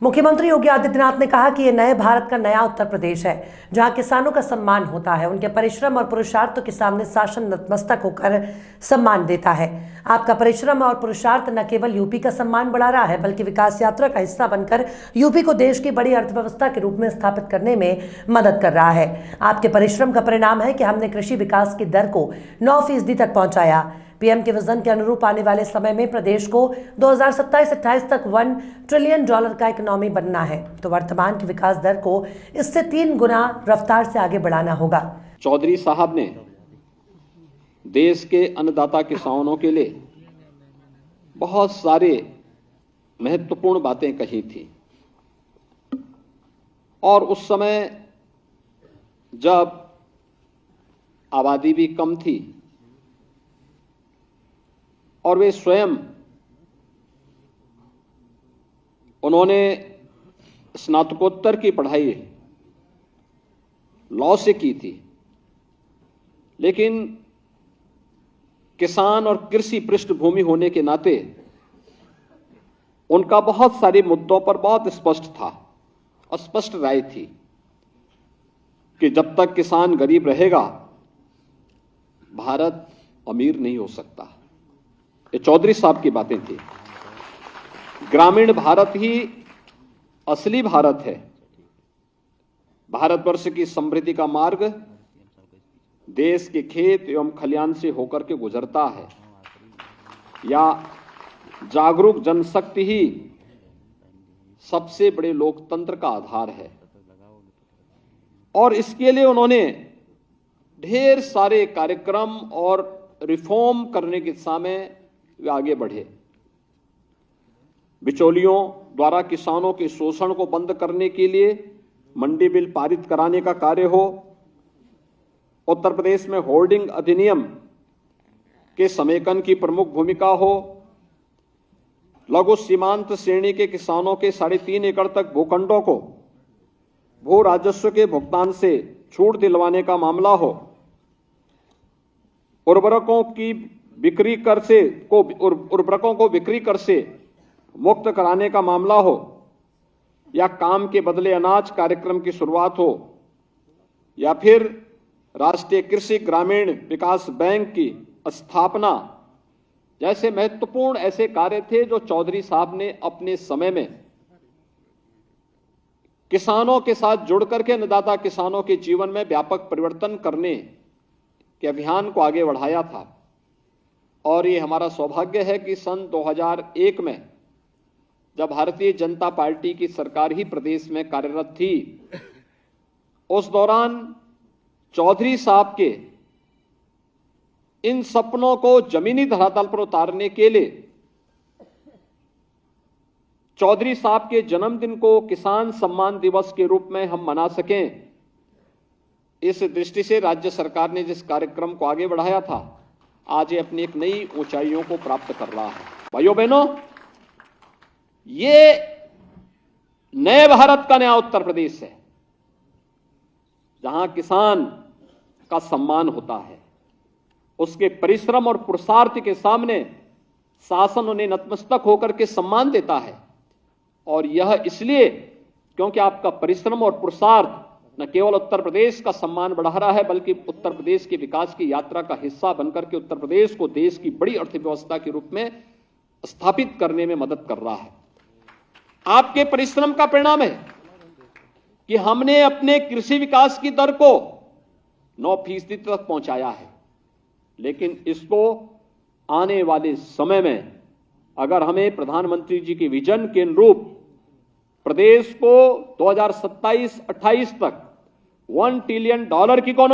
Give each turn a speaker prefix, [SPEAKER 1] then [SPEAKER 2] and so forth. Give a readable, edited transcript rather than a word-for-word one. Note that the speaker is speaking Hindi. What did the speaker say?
[SPEAKER 1] मुख्यमंत्री योगी आदित्यनाथ ने कहा कि ये नए भारत का नया उत्तर प्रदेश है, जहां किसानों का सम्मान होता है। उनके परिश्रम और पुरुषार्थ के सामने शासन नतमस्तक होकर सम्मान देता है। आपका परिश्रम और पुरुषार्थ न केवल यूपी का सम्मान बढ़ा रहा है, बल्कि विकास यात्रा का हिस्सा बनकर यूपी को देश की बड़ी अर्थव्यवस्था के रूप में स्थापित करने में मदद कर रहा है। आपके परिश्रम का परिणाम है कि हमने कृषि विकास की दर को 9% तक पहुंचाया। पीएम के विजन के अनुरूप आने वाले समय में प्रदेश को 2027-28 तक $1 ट्रिलियन का इकोनॉमी बनना है, तो वर्तमान की विकास दर को इससे 3 गुना रफ्तार से आगे बढ़ाना होगा।
[SPEAKER 2] चौधरी साहब ने देश के अन्नदाता किसानों के लिए बहुत सारे महत्वपूर्ण बातें कही थी, और उस समय जब आबादी भी कम थी और वे स्वयं उन्होंने स्नातकोत्तर की पढ़ाई लॉ से की थी, लेकिन किसान और कृषि पृष्ठभूमि होने के नाते उनका बहुत सारे मुद्दों पर बहुत स्पष्ट राय थी कि जब तक किसान गरीब रहेगा भारत अमीर नहीं हो सकता। ये चौधरी साहब की बातें थी। ग्रामीण भारत ही असली भारत है। भारतवर्ष की समृद्धि का मार्ग देश के खेत एवं खलियान से होकर के गुजरता है, या जागरूक जनशक्ति ही सबसे बड़े लोकतंत्र का आधार है। और इसके लिए उन्होंने ढेर सारे कार्यक्रम और रिफॉर्म करने के समय वे आगे बढ़े। बिचौलियों द्वारा किसानों के शोषण को बंद करने के लिए मंडी बिल पारित कराने का कार्य हो, उत्तर प्रदेश में होल्डिंग अधिनियम के समेकन की प्रमुख भूमिका हो, लघु सीमांत श्रेणी के किसानों के 3.5 एकड़ तक भूखंडों को भू राजस्व के भुगतान से छूट दिलवाने का मामला हो, उर्वरकों को बिक्री कर से मुक्त कराने का मामला हो, या काम के बदले अनाज कार्यक्रम की शुरुआत हो, या फिर राष्ट्रीय कृषि ग्रामीण विकास बैंक की स्थापना जैसे महत्वपूर्ण ऐसे कार्य थे जो चौधरी साहब ने अपने समय में किसानों के साथ जुड़ करके अन्नदाता किसानों के जीवन में व्यापक परिवर्तन करने के अभियान को आगे बढ़ाया था। और ये हमारा सौभाग्य है कि सन 2001 में जब भारतीय जनता पार्टी की सरकार ही प्रदेश में कार्यरत थी, उस दौरान चौधरी साहब के इन सपनों को जमीनी धरातल पर उतारने के लिए चौधरी साहब के जन्मदिन को किसान सम्मान दिवस के रूप में हम मना सकें, इस दृष्टि से राज्य सरकार ने जिस कार्यक्रम को आगे बढ़ाया था, आज ये अपनी एक नई ऊंचाइयों को प्राप्त कर रहा है। भाइयों बहनों, ये नए भारत का नया उत्तर प्रदेश है, जहां किसान का सम्मान होता है, उसके परिश्रम और पुरुषार्थ के सामने शासन उन्हें नतमस्तक होकर के सम्मान देता है। और यह इसलिए क्योंकि आपका परिश्रम और पुरुषार्थ न केवल उत्तर प्रदेश का सम्मान बढ़ा रहा है, बल्कि उत्तर प्रदेश के विकास की यात्रा का हिस्सा बनकर के उत्तर प्रदेश को देश की बड़ी अर्थव्यवस्था के रूप में स्थापित करने में मदद कर रहा है। आपके परिश्रम का परिणाम है कि हमने अपने कृषि विकास की दर को 9% तक पहुंचाया है, लेकिन इसको आने वाले समय में अगर हमें प्रधानमंत्री जी के विजन के अनुरूप प्रदेश को 2027-28 तक $1 ट्रिलियन की